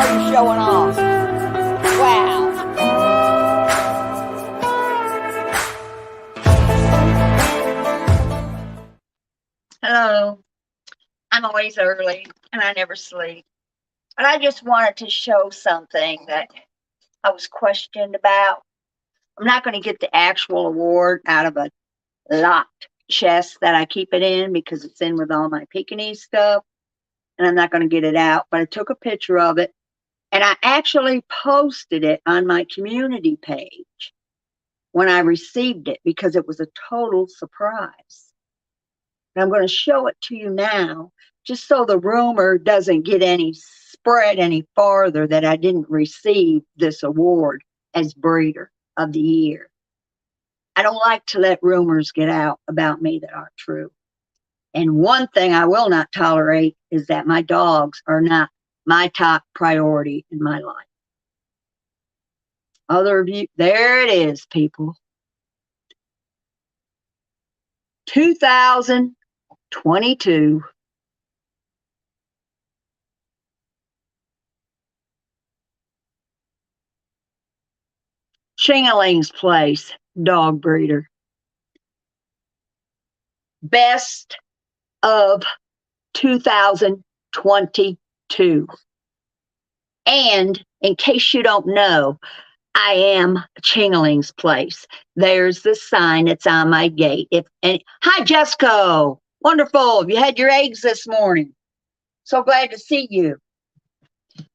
are you showing off? Wow. Hello. I'm always early and I never sleep. But I just wanted to show something that I was questioned about. I'm not going to get the actual award out of a locked chest that I keep it in because it's in with all my Pekingese stuff. And I'm not going to get it out. But I took a picture of it and I actually posted it on my community page when I received it because it was a total surprise. And I'm going to show it to you now just so the rumor doesn't get any spread any farther that I didn't receive this award as breeder of the year. I don't like to let rumors get out about me that aren't true. And one thing I will not tolerate is that my dogs are not my top priority in my life. Other of you, there it is, people. 2022. Chingaling's Place, dog breeder. Best of 2022. And in case you don't know, I am Chingaling's Place. There's the sign that's on my gate. Hi, Jessica. Wonderful. Have you had your eggs this morning? So glad to see you.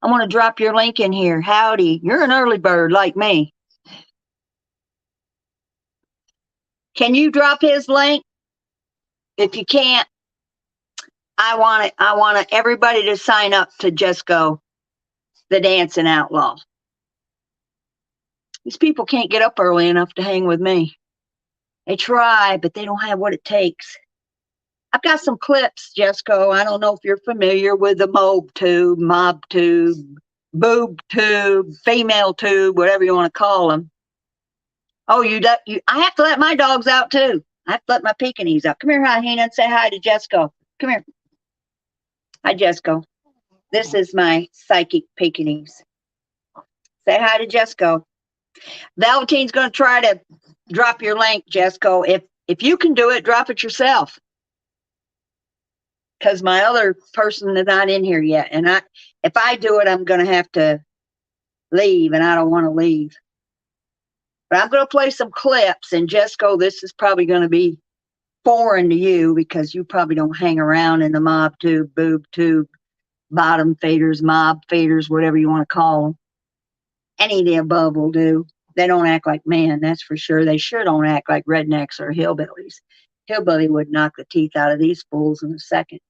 I'm going to drop your link in here. Howdy. You're an early bird like me. Can you drop his link? If you can't, I want everybody to sign up to Just Go, the Dancing Outlaw. These people can't get up early enough to hang with me. They try, but they don't have what it takes. I've got some clips, Jesco. I don't know if you're familiar with the mob tube, boob tube, female tube, whatever you want to call them. Oh, I have to let my dogs out too. I have to let my Pekingese out. Come here, Hyena, and say hi to Jesco. Come here. Hi, Jesco. This is my psychic Pekingese. Say hi to Jesco. Velveteen's going to try to drop your link, Jesco. If you can do it, drop it yourself. Because my other person is not in here yet. And if I do it, I'm going to have to leave, and I don't want to leave. But I'm going to play some clips, and Jesco, this is probably going to be foreign to you because you probably don't hang around in the mob tube, boob tube, bottom faders, mob faders, whatever you want to call them. Any of the above will do. They don't act like men, that's for sure. They sure don't act like rednecks or hillbillies. Hillbilly would knock the teeth out of these fools in a second.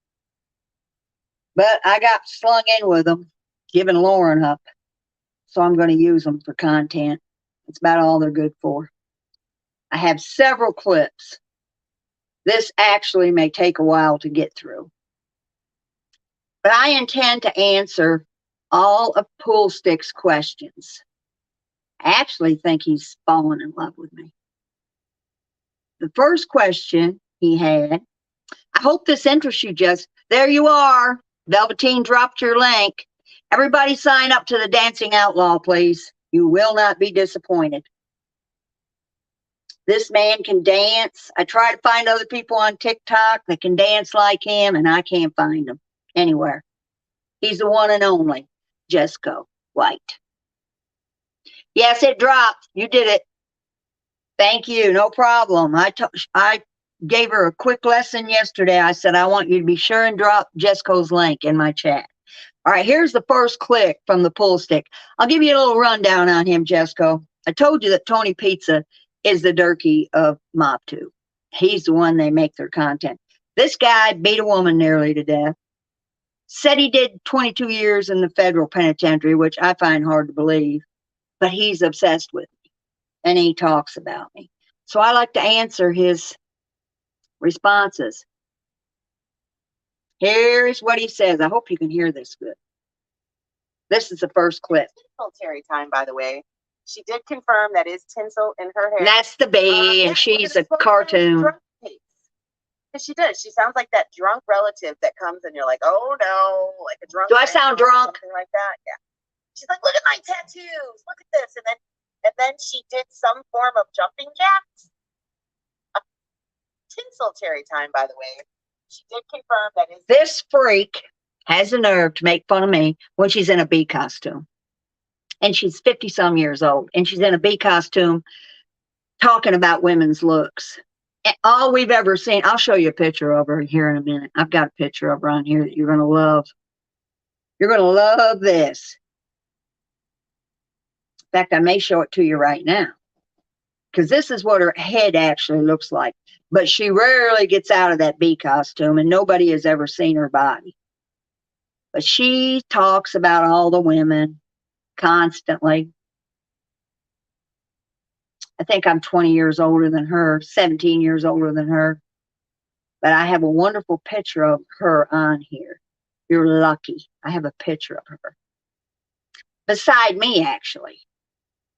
But I got slung in with them, giving Lauren up. So I'm going to use them for content. That's about all they're good for. I have several clips. This actually may take a while to get through. But I intend to answer all of Poolsticks' questions. I actually think he's fallen in love with me. The first question he had, I hope this interests you, Jess. There you are. Velveteen dropped your link. Everybody sign up to the Dancing Outlaw, please. You will not be disappointed. This man can dance. I try to find other people on TikTok that can dance like him, and I can't find them anywhere. He's the one and only Jesco White. Yes, it dropped. You did it. Thank you. No problem. I gave her a quick lesson yesterday. I said, I want you to be sure and drop Jesco's link in my chat. All right, here's the first clip from the Poolstick. I'll give you a little rundown on him, Jesco. I told you that Tony Pizza is the Durkee of Mob 2. He's the one they make their content. This guy beat a woman nearly to death. Said he did 22 years in the federal penitentiary, which I find hard to believe. But he's obsessed with me, and he talks about me. So I like to answer his responses. Here's what he says. I hope you can hear this good. This is the first clip. Terry time, by the way. She did confirm that is tinsel in her hair. That's the bee, and she's a cartoon. Because she does. She sounds like that drunk relative that comes and you're like, oh no, like a drunk. Do I sound drunk? Something like that, yeah. She's like, look at my tattoos, look at this. And then she did some form of jumping jacks. Tinsel cherry time, by the way. She did confirm that is This freak has the nerve to make fun of me when she's in a bee costume. And she's 50 some years old. And she's in a bee costume talking about women's looks. And all we've ever seen, I'll show you a picture of her here in a minute. I've got a picture of her on here that you're going to love. You're going to love this. In fact, I may show it to you right now. Because this is what her head actually looks like. But she rarely gets out of that bee costume, and nobody has ever seen her body. But she talks about all the women constantly. I think I'm 20 years older than her, 17 years older than her. But I have a wonderful picture of her on here. You're lucky. I have a picture of her. Beside me, actually.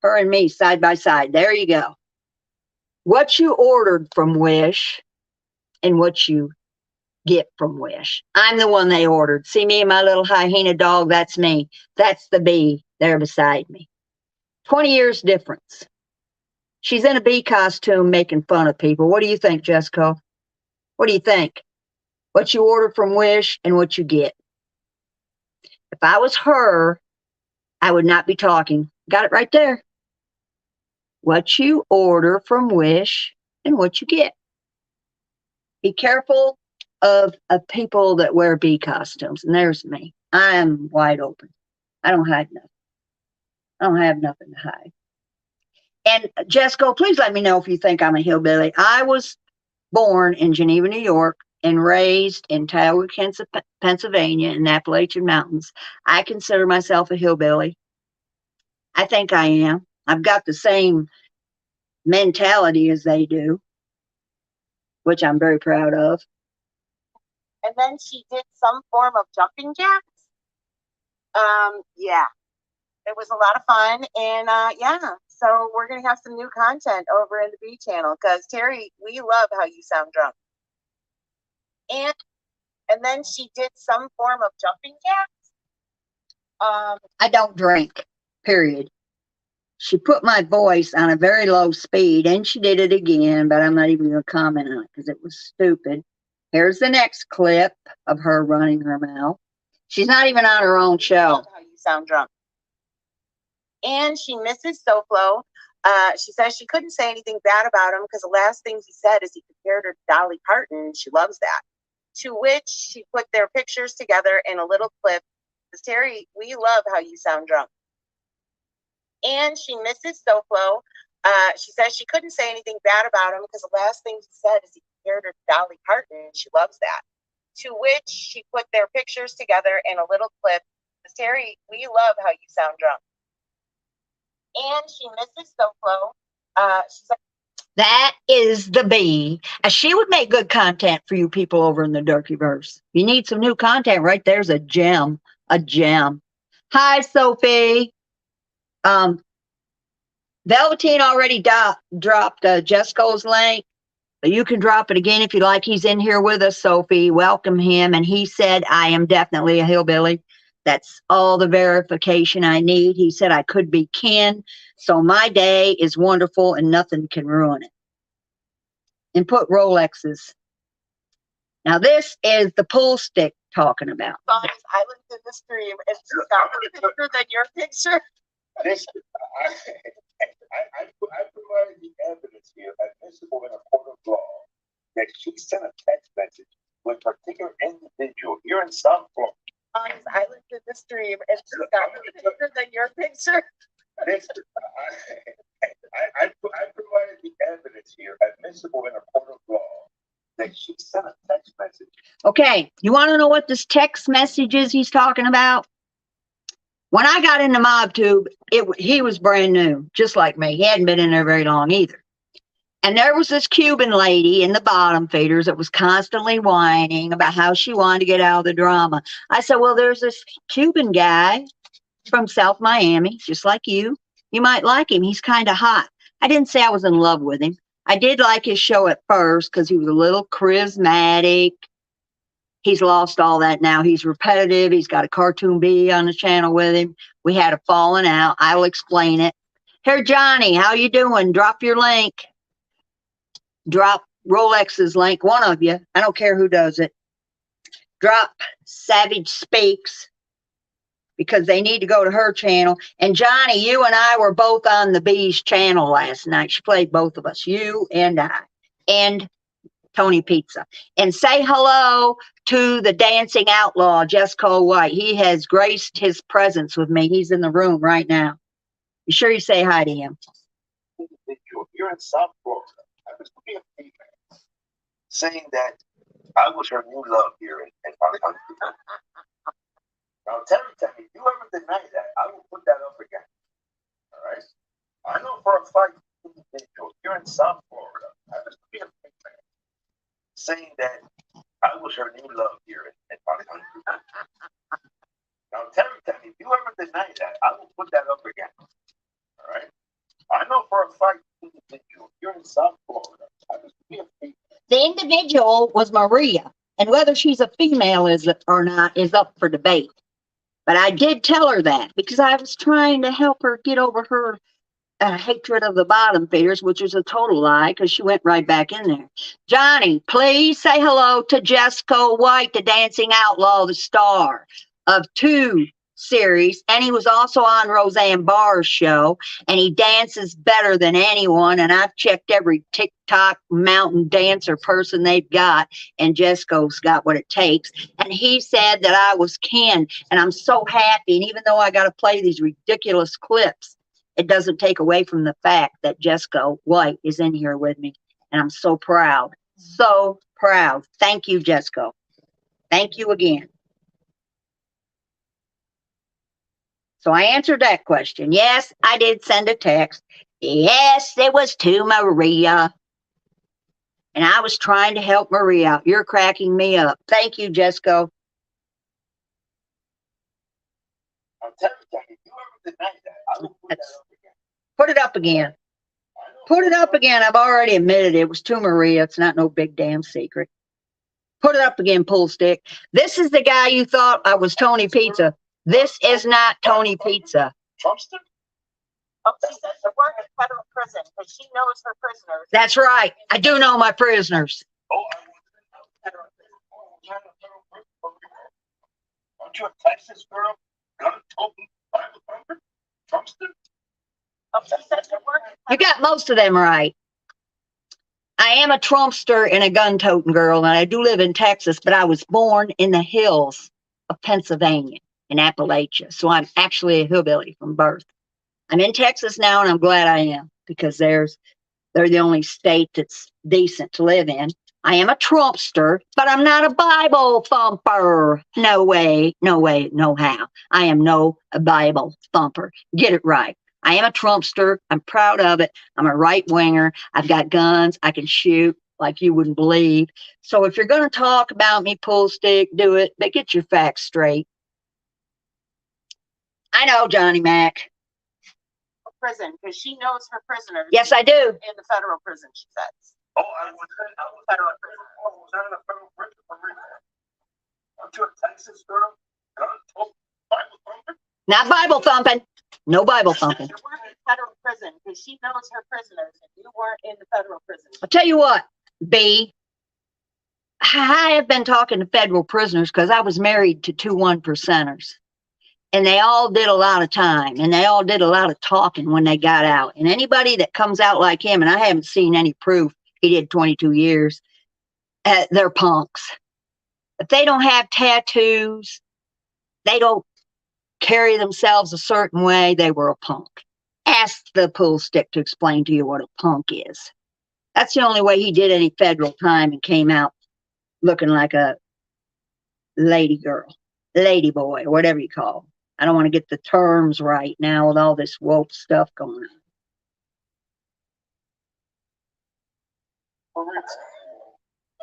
Her and me, side by side. There you go. What you ordered from Wish and what you get from Wish. I'm the one they ordered. See me and my little hyena dog? That's me. That's the bee there beside me. 20 years difference. She's in a bee costume making fun of people. What do you think, Jessica? What do you think? What you order from Wish and what you get. If I was her, I would not be talking. Got it right there. What you order from Wish and what you get. Be careful of people that wear bee costumes. And there's me. I am wide open. I don't hide nothing. I don't have nothing to hide. And Jessica, please let me know if you think I'm a hillbilly. I was born in Geneva, New York, and raised in Tioga, Pennsylvania, in the Appalachian Mountains. I consider myself a hillbilly. I think I am. I've got the same mentality as they do, which I'm very proud of. And then she did some form of jumping jacks. Yeah, it was a lot of fun. And yeah, so we're going to have some new content over in the B channel because Terry, we love how you sound drunk. And then she did some form of jumping jacks. I don't drink, period. She put my voice on a very low speed, and she did it again, but I'm not even going to comment on it because it was stupid. Here's the next clip of her running her mouth. She's not even on her own show. How you sound drunk. And she misses SoFlo. She says she couldn't say anything bad about him because the last thing he said is he compared her to Dolly Parton, and she loves that. To which she put their pictures together in a little clip. Terry, we love how you sound drunk. And she misses SoFlo. She says she couldn't say anything bad about him because the last thing he said is he compared her to Dolly Parton, and she loves that. To which she put their pictures together in a little clip. Terry, we love how you sound drunk. And she misses SoFlo. She's like, that is the bee. She would make good content for you people over in the Durkeyverse. You need some new content, right there's a gem. A gem. Hi, Sophie. Velveteen already dropped Jesco's link, but you can drop it again if you like. He's in here with us, Sophie. Welcome him. And he said, I am definitely a hillbilly. That's all the verification I need. He said I could be Ken. So my day is wonderful and nothing can ruin it. And put Rolexes. Now this is the pool stick talking about. I looked at the stream and she sounded bigger than your picture. I provided the evidence here admissible in a court of law that she sent a text message with a particular individual here in South Florida. I looked at the stream and she sounded bigger than your picture. I provided the evidence here admissible in a court of law that she sent a text message. Okay, you want to know what this text message is he's talking about? When I got into MobTube, he was brand new, just like me. He hadn't been in there very long either. And there was this Cuban lady in the bottom feeders that was constantly whining about how she wanted to get out of the drama. I said, well, there's this Cuban guy from South Miami, just like you. You might like him. He's kind of hot. I didn't say I was in love with him. I did like his show at first because he was a little charismatic. He's lost all that now. He's repetitive. He's got a cartoon bee on the channel with him. We had a falling out. I'll explain it. Here, Johnny, how you doing? Drop your link. Drop Rolex's link. One of you. I don't care who does it. Drop Savage Speaks, because they need to go to her channel. And Johnny, you and I were both on the Bee's channel last night. She played both of us, you and I, and Tony Pizza. And say hello to the dancing outlaw, Jessica White. He has graced his presence with me. He's in the room right now. You sure you say hi to him? You're in South Florida. I was to be a female saying that I was her new love here in our country. Now, Terry, if you ever deny that, I will put that up again. All right? I know for a fact you're in South Florida. I was to be a female saying that I was her new love here in our country. Now, Terry, if you ever deny that, I will put that up again. All right? I know for a fact you're in South Florida. I was to be a female. The individual was Maria, and whether she's a female or not is up for debate. But I did tell her that because I was trying to help her get over her hatred of the bottom feeders, which was a total lie because she went right back in there. Johnny, please say hello to Jessica White, the dancing outlaw, the star of 2 series. And he was also on Roseanne Barr's show, and he dances better than anyone. And I've checked every TikTok mountain dancer person they've got, and Jessica's got what it takes. And he said that I was Ken, and I'm so happy. And even though I got to play these ridiculous clips, it doesn't take away from the fact that Jessica White is in here with me. And I'm so proud. So proud. Thank you, Jessica. Thank you again. So I answered that question. Yes, I did send a text. Yes, it was to Maria. And I was trying to help Maria out. You're cracking me up. Thank you, Jessica. I'm telling you, if you ever deny that, I will put that up again. Put it up again. Put it up again. I've already admitted it was to Maria. It's not no big damn secret. Put it up again, Poolstick. This is the guy you thought I was Tony Pizza. This is not Tony Pizza. Trumpster? Oh, she says she worked in federal prison because she knows her prisoners. That's right. I do know my prisoners. Oh, I was in federal prison. Oh, you're in a federal prison. Aren't you a Texas girl? Gun-toting, Bible thumper? Trumpster? Oh, she says she worked in You got most of them right. I am a Trumpster and a gun-toting girl, and I do live in Texas, but I was born in the hills of Pennsylvania, in Appalachia. So I'm actually a hillbilly from birth. I'm in Texas now, and I'm glad I am, because they're the only state that's decent to live in. I am a Trumpster, but I'm not a Bible thumper. No way, no way, no how. I am no Bible thumper. Get it right. I am a Trumpster. I'm proud of it. I'm a right-winger. I've got guns. I can shoot like you wouldn't believe. So if you're going to talk about me, Poolstick, do it, but get your facts straight. I know, Johnny Mac. prison because she knows her prisoners. Yes, I do. In the federal prison, she says. Oh, I was in federal prison. Oh, was I in a federal prison for real? Aren't you a Texas girl? Bible thumping? Not Bible thumping. No Bible thumping. She worked in federal prison because she knows her prisoners, and you weren't in the federal prison. I'll tell you what, B. I have been talking to federal prisoners because I was married to 2 1%ers. And they all did a lot of time, and they all did a lot of talking when they got out. And anybody that comes out like him, and I haven't seen any proof, he did 22 years, they're punks. If they don't have tattoos, they don't carry themselves a certain way, they were a punk. Ask the Poolstick to explain to you what a punk is. That's the only way he did any federal time and came out looking like a lady girl, lady boy, or whatever you call it. I don't want to get the terms right now with all this woke stuff going on. For real.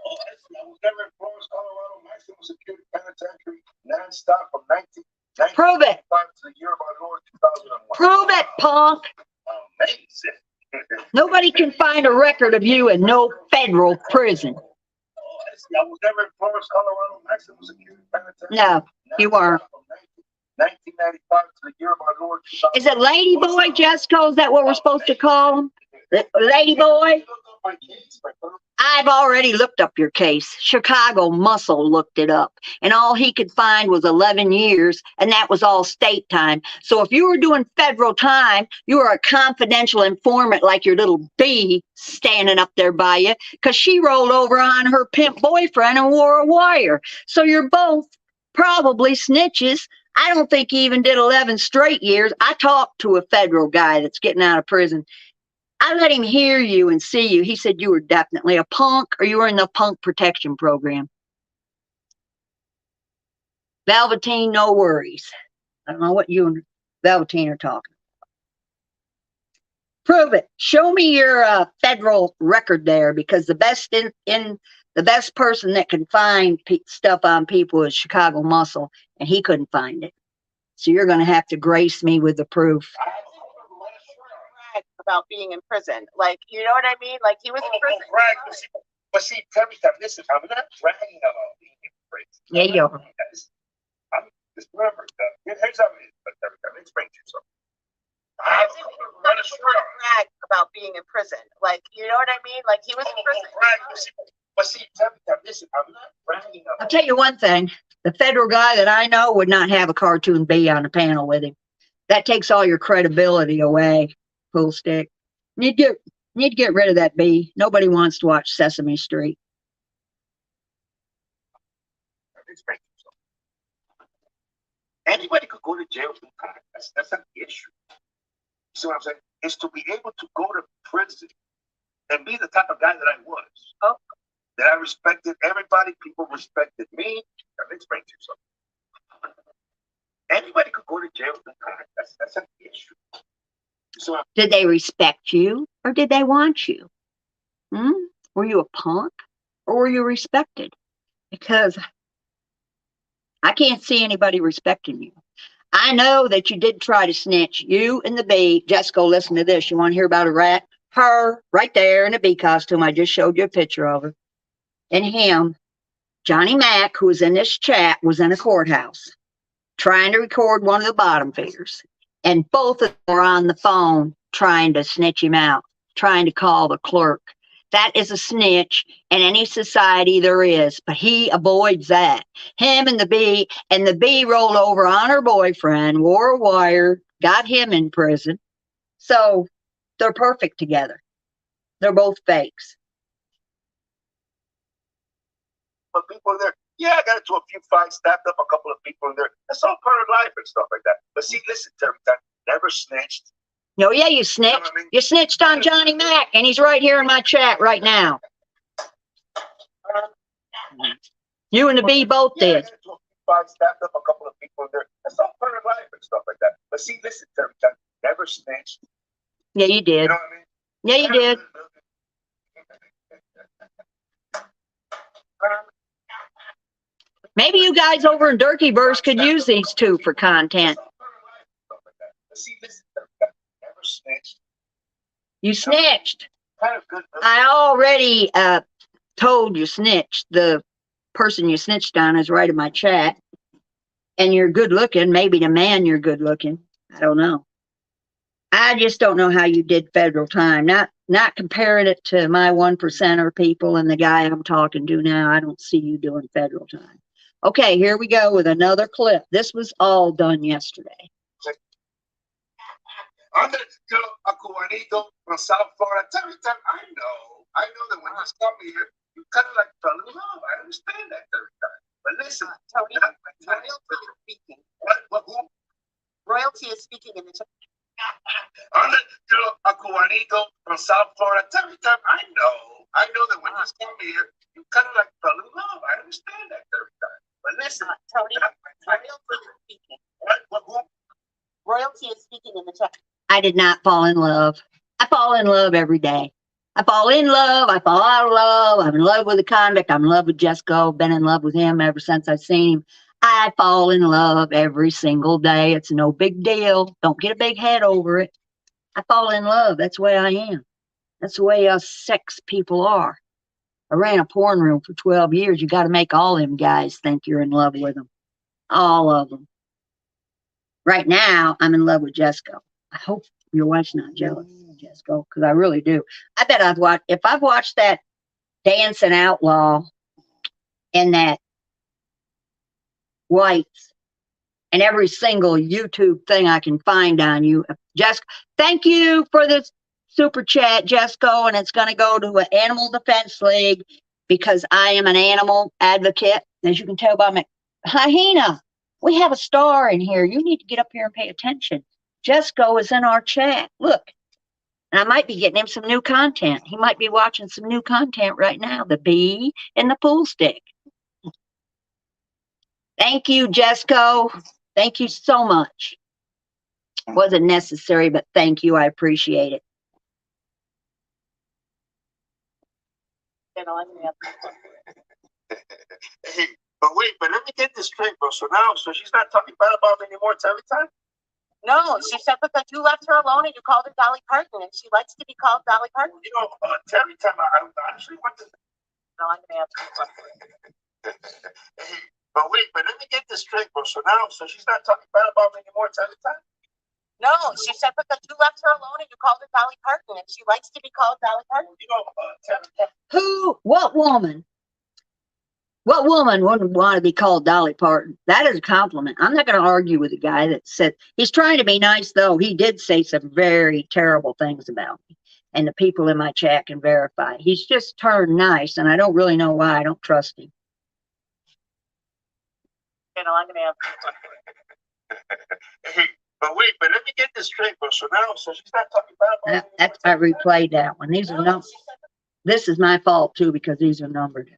Oh, I was never in Florence, Colorado, maximum security penitentiary, non-stop from 1995 Prove it. to the year of our Lord 2001. Prove it, punk. Amazing. Nobody can find a record of you in no federal prison. I was never in Florence, Colorado, maximum No, you weren't. 1995 to the year of our Lord. Is it Lady Boy, Jessica? Is that what we're supposed to call him? Lady Boy? I've already looked up your case. Chicago Muscle looked it up, and all he could find was 11 years, and that was all state time. So if you were doing federal time, you were a confidential informant like your little bee standing up there by you, because she rolled over on her pimp boyfriend and wore a wire. So you're both probably snitches. I don't think he even did 11 straight years. I talked to a federal guy that's getting out of prison. I let him hear you and see you. He said you were definitely a punk, or you were in the punk protection program. Velveteen, no worries. I don't know what you and Velveteen are talking. Prove it. Show me your federal record there, because the best the best person that can find stuff on people is Chicago Muscle, and he couldn't find it. So you're going to have to grace me with the proof. About being in prison, like, you know what I mean? Like, he was in prison. But see, tell me something. Listen, I'm not bragging about being in prison. Yeah, you are. I'm just remember. Here's how it is. But let me explain to you something. I think we're going to brag about being in prison. Like, you know what I mean? Like, he was in prison. But see, tell me something. Listen, I'm not bragging about. I'll tell you one thing. The federal guy that I know would not have a cartoon bee on the panel with him. That takes all your credibility away. Poolstick. Need to get rid of that bee. Nobody wants to watch Sesame Street. Anybody could go to jail for time. That's not the issue. You see what I'm saying? It's to be able to go to prison and be the type of guy that I was. Oh. That I respected everybody. People respected me. Let me explain to you something. Anybody could go to jail for time. That's not the issue. So, did they respect you, or did they want you? Were you a punk, or were you respected? Because I can't see anybody respecting you. I know that you did try to snitch. You and the bee. Jessica, listen to this. You want to hear about a rat? Her, right there in a bee costume. I just showed you a picture of her. And him, Johnny Mack, who was in this chat, was in a courthouse trying to record one of the bottom feeders. And both of them were on the phone trying to snitch him out, trying to call the clerk. That is a snitch in any society there is, but he avoids that. Him and the bee rolled over on her boyfriend, wore a wire, got him in prison. So they're perfect together. They're both fakes. But people are there. Yeah, I got into a few fights, stabbed up a couple of people in there. That's all part of life and stuff like that. But see, listen, Terry, never snitched. No, yeah, you snitched. You know what I mean? You snitched on Johnny Mack, and he's right here in my chat right now. You and the bee both did. I got into a few fights, stabbed up a couple of people in there. That's all part of life and stuff like that. But see, listen, Terry, never snitched. Yeah, you did. You know what I mean? Yeah, you did. Maybe you guys over in Dirtyverse could use these two for content. You snitched. I already told you snitched. The person you snitched on is right in my chat. And you're good looking. Maybe the man you're good looking. I don't know. I just don't know how you did federal time. Not comparing it to my 1%er people and the guy I'm talking to now. I don't see you doing federal time. Okay, here we go with another clip. This was all done yesterday. I'm going to go a Juanito from South Florida. Tell me, I know that when you saw me here, you kind of like fell in love. I understand that every time. But listen, Tony, royalty is speaking. Who? Royalty is speaking in the chat. I'm going to go a Juanito from South Florida. Tell me, I know that when you saw me here, you kind of like fell in love. I understand that every time. But listen, Tony, royalty is speaking. Who? Royalty is speaking in the chat. I did not fall in love. I fall in love every day. I fall in love. I fall out of love. I'm in love with a convict. I'm in love with Jessica. I've been in love with him ever since I've seen him. I fall in love every single day. It's no big deal. Don't get a big head over it. I fall in love. That's the way I am. That's the way us sex people are. I ran a porn room for 12 years. You got to make all them guys think you're in love with them. All of them. Right now, I'm in love with Jesco. I hope your wife's not jealous, Jesco, because I really do. I bet if I've watched that Dancing Outlaw and that Whites and every single YouTube thing I can find on you, Jessica, thank you for this super chat, Jesco, and it's going to go to an Animal Defense League because I am an animal advocate. As you can tell by my hyena, we have a star in here. You need to get up here and pay attention. Jesco is in our chat. Look, and I might be getting him some new content. He might be watching some new content right now. The bee and the pool stick. Thank you, Jesco. Thank you so much. Wasn't necessary, but thank you. I appreciate it. Hey, but wait, but let me get this straight, bro. So she's not talking bad about me anymore. It's every time. No, she said because you left her alone and you called her Dolly Parton, and she likes to be called Dolly Parton. You know, every time I actually went to. No, I'm gonna answer. Hey, but wait, but let me get this straight, bro. So she's not talking bad about me anymore. It's every time. No, she said because you left her alone and you called her Dolly Parton, and she likes to be called Dolly Parton. You know, What woman? What woman wouldn't want to be called Dolly Parton? That is a compliment. I'm not going to argue with a guy that said he's trying to be nice, though. He did say some very terrible things about me, and the people in my chat can verify. He's just turned nice, and I don't really know why. I don't trust him. You know, I'm gonna Hey, but wait, but let me get this straight, bro. So she's not talking bad about me. I replayed that one. These are no. This is my fault too because these are numbered.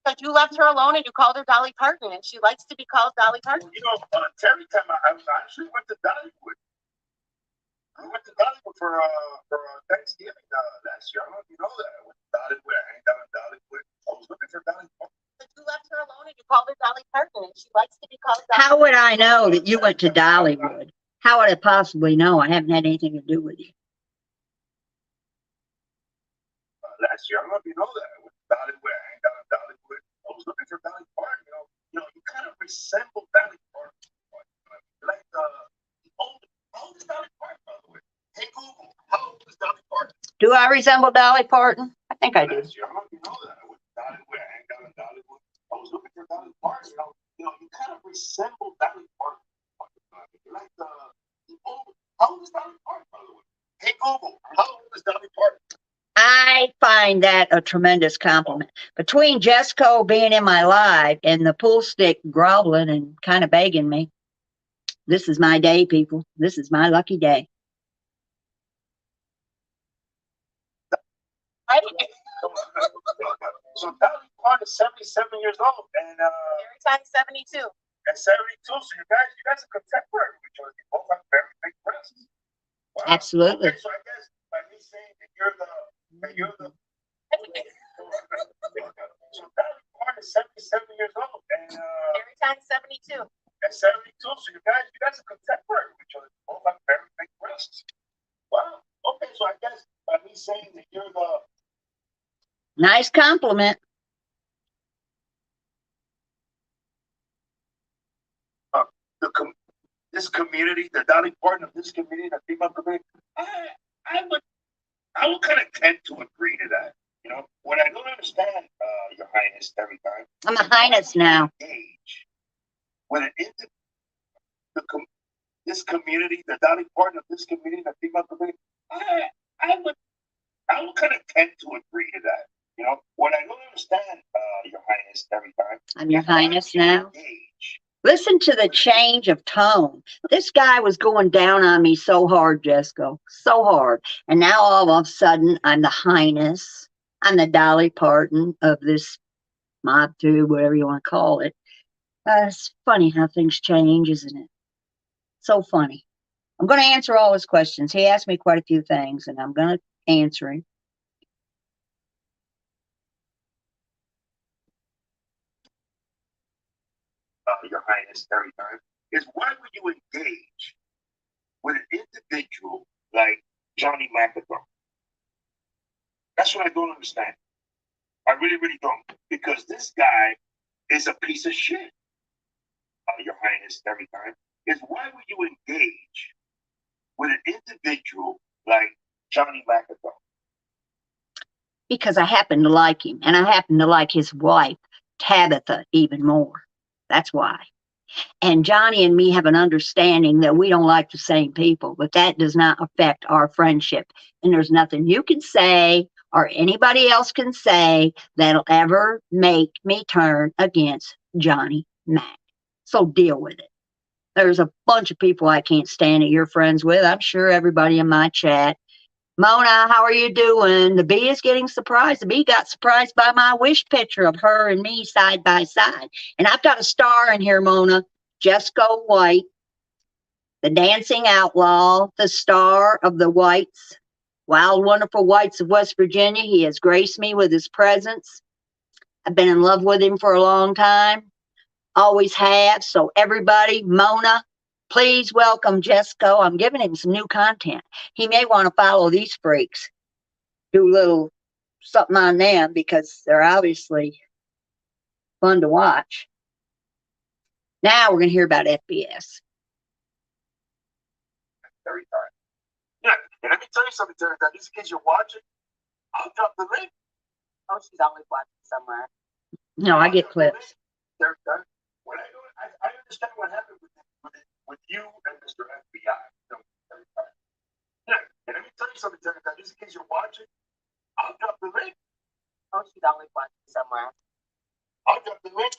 Because you left her alone and you called her Dolly Parton, and she likes to be called Dolly Parton. You know, every time I actually went to Dollywood. I went to Dollywood for Thanksgiving last year. I don't know if you know that. I went to Dollywood. I hanged out in Dollywood. I was looking for Dolly Parton. But you left her alone and you called her Dolly Parton, and she likes to be called Dolly How would I know that you went to Dollywood? How would I possibly know? I haven't had anything to do with you. Last year, I don't know if you know that. I went to Dollywood. I hanged out in Dollywood. I was looking for Dolly Parton. You kind of resemble Dolly Parton. Like the oldest Dolly Parton, by the way. Hey Google, how old is Dolly Parton? Do I resemble Dolly Parton? I think I do. Last year, I don't know if you know that. I went to Dollywood. I hanged out in Dollywood. I was looking for Dolly Parton. You kind of resemble Dolly Parton. Like the old. How old is Dolly Parton, by the way? Hey Google, how old is Dolly Parton? I find that a tremendous compliment. Between Jesco being in my life and the pool stick groveling and kind of begging me, this is my day, people. This is my lucky day. So Dolly Parton is 77 years old, and Every time 72. at 72, so you guys are contemporary with each other. You both have very big breasts. Wow. Absolutely. Okay, so I guess by me saying that you're the so Dolly Parton is 77 years old, and Every time 72. at 72, so you guys are contemporary with each other. You both have very big breasts. Wow. Okay, so I guess by me saying that you're the Nice compliment. this community, the Dolly Parton of this community, the female community, I would kind of tend to agree to that. What I don't understand, Your Highness, every time. I'm a highness now. When this community, the Dolly Parton of this community, the female community, I would kind of tend to agree to that. What I don't understand, Your Highness, every time. I'm Your Highness now. Listen to the change of tone. This guy was going down on me so hard, Jesco, so hard. And now all of a sudden, I'm the highness. I'm the Dolly Parton of this mob tube, whatever you want to call it. It's funny how things change, isn't it? So funny. I'm going to answer all his questions. He asked me quite a few things, and I'm going to answer him. Your Highness, every time, is why would you engage with an individual like Johnny McIntyre? That's what I don't understand. I really, really don't. Because this guy is a piece of shit, Your Highness, every time. Is why would you engage with an individual like Johnny McIntyre? Because I happen to like him, and I happen to like his wife, Tabitha, even more. That's why. And Johnny and me have an understanding that we don't like the same people, but that does not affect our friendship. And there's nothing you can say or anybody else can say that'll ever make me turn against Johnny Mac. So deal with it. There's a bunch of people I can't stand that you're friends with. I'm sure everybody in my chat. Mona, how are you doing? The bee is getting surprised. The bee got surprised by my wish picture of her and me side by side. And I've got a star in here, Mona. Jesco White, the dancing outlaw, the star of the whites, wild, wonderful whites of West Virginia. He has graced me with his presence. I've been in love with him for a long time. Always have. So everybody, Mona, please welcome Jesco. I'm giving him some new content. He may want to follow these freaks, do a little something on them because they're obviously fun to watch. Now we're going to hear about FBS. Every time. Yeah, and let me tell you something, Terry. Just in case you're watching, I'll drop the link. Oh, she's always watching somewhere. No, I get clips. When I understand what happened with you and Mr. FBI. Every time. Yeah, and let me tell you something, Terry. Just in case you're watching, I'll drop the link. Oh, she's always watching somewhere. I'll drop the link.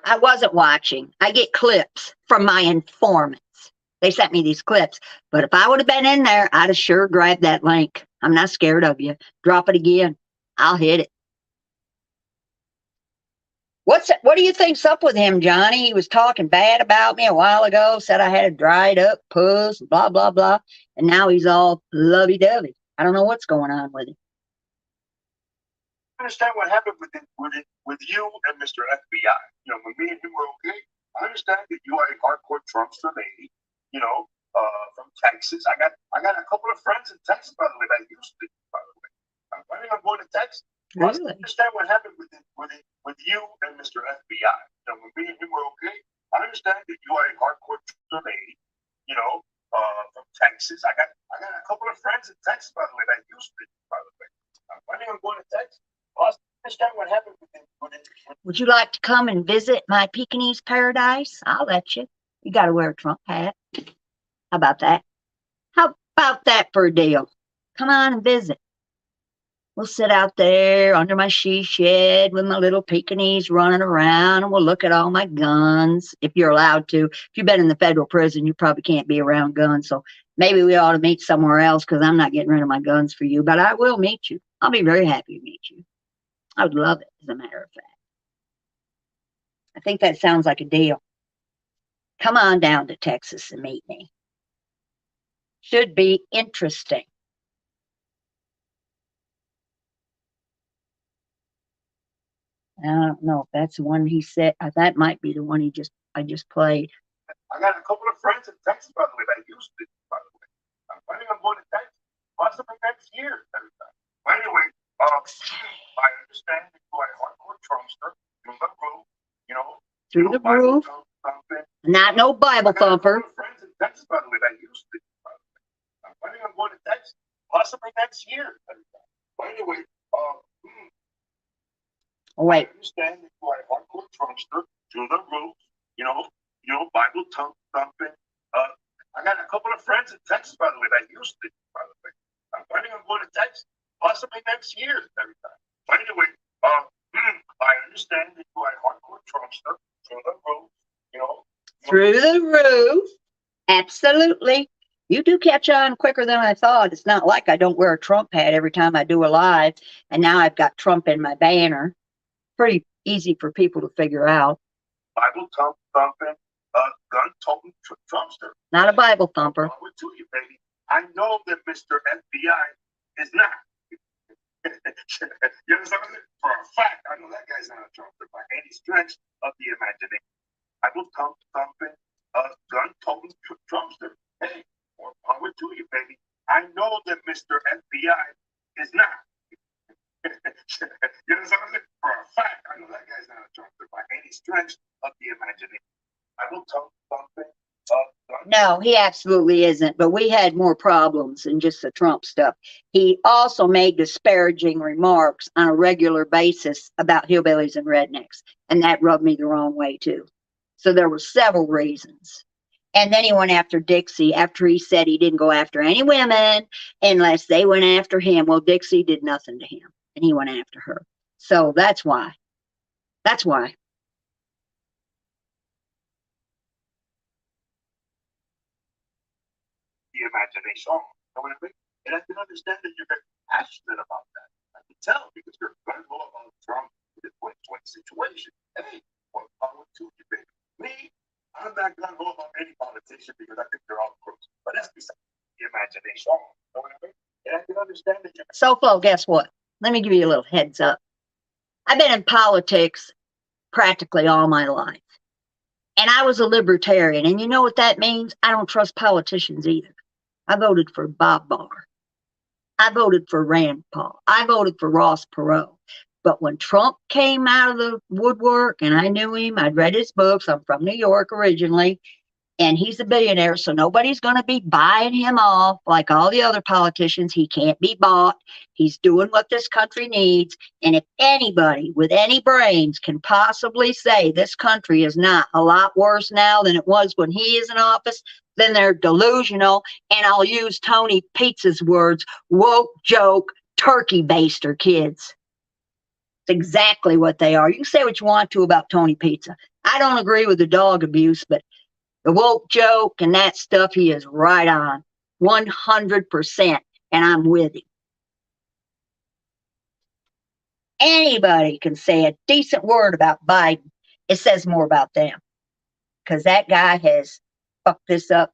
I wasn't watching. I get clips from my informants. They sent me these clips. But if I would have been in there, I'd have sure grabbed that link. I'm not scared of you. Drop it again. I'll hit it. What do you think's up with him, Johnny? He was talking bad about me a while ago, said I had a dried up puss, blah, blah, blah. And now he's all lovey-dovey. I don't know what's going on with him. I understand what happened with you and Mr. FBI. When me and you were okay, I understand that you are a hardcore Trumpster lady, from Texas. I got a couple of friends in Texas, by the way, that used to, by the way. I'm planning on going to Texas. Really? I understand what happened with you and Mr. FBI. When me and you were okay, I understand that you are a hardcore Trumpster lady, from Texas. I got a couple of friends in Texas, by the way, that used to, by the way. I'm planning on going to Texas. I understand what happened with Would you like to come and visit my Pekingese paradise? I'll let you. You got to wear a Trump hat. How about that? How about that for a deal? Come on and visit. We'll sit out there under my she shed with my little Pekingese running around, and we'll look at all my guns, if you're allowed to. If you've been in the federal prison, you probably can't be around guns, so maybe we ought to meet somewhere else because I'm not getting rid of my guns for you, but I will meet you. I'll be very happy to meet you. I would love it, as a matter of fact. I think that sounds like a deal. Come on down to Texas and meet me. Should be interesting. I don't know if that's the one he said. That might be the one I just played. I got a couple of friends in Texas, by the way, that used to, by the way. I'm planning on going to Texas, possibly next year. Anyway, I understand that you are a hardcore Trumpster, through the roof, Through the roof. Not no Bible thumper. I got a couple of friends in Texas, by the way, that used to, by the way. I'm planning on going to Texas, possibly next year. Anyway, Wait. I understand that you are a hardcore Trumpster, through the roof, Bible thumping. I got a couple of friends in Texas, by the way, that used to, by the way. I'm planning on going to Texas, possibly next year. Anyway, I understand that you are a hardcore Trumpster, through the roof, Through the roof. Absolutely. You do catch on quicker than I thought. It's not like I don't wear a Trump hat every time I do a live, and now I've got Trump in my banner. Pretty easy for people to figure out. Bible thumping, gun-toting Trumpster. Not a Bible thumper. Power to you, baby. I know that Mr. FBI is not. You understand? For a fact, I know that guy's not a Trumpster by any stretch of the imagination. Bible thumping, gun-toting Trumpster. Hey, more power to you, baby. I know that Mr. FBI is not. You know what I'm saying? For a fact, I know that guy's not a Trumpster by any stretch of the imagination. I will tell you something. No, he absolutely isn't. But we had more problems than just the Trump stuff. He also made disparaging remarks on a regular basis about hillbillies and rednecks. And that rubbed me the wrong way, too. So there were several reasons. And then he went after Dixie after he said he didn't go after any women unless they went after him. Well, Dixie did nothing to him, and he went after her. So that's why. That's why. The imagination. You know what I mean? And I can understand that you're very passionate about that. I can tell because you're going to go about Trump in the 2020 situation. Hey, what power to you, baby? Me, I'm not going to go about any politician because I think they're all crooks. But that's beside the imagination. You know what I mean? And I can understand that you're. So, Flo, guess what? Let me give you a little heads up. I've been in politics practically all my life. And I was a libertarian. And you know what that means? I don't trust politicians either. I voted for Bob Barr. I voted for Rand Paul. I voted for Ross Perot. But when Trump came out of the woodwork, and I knew him, I'd read his books. I'm from New York originally. And he's a billionaire, so nobody's going to be buying him off like all the other politicians. He can't be bought. He's doing what this country needs. And if anybody with any brains can possibly say this country is not a lot worse now than it was when he is in office, then they're delusional. And I'll use Tony Pizza's words, woke joke, turkey baster kids. It's exactly what they are. You can say what you want to about Tony Pizza. I don't agree with the dog abuse, but the woke joke and that stuff, he is right on 100%. And I'm with him. Anybody can say a decent word about Biden. It says more about them. Because that guy has fucked this up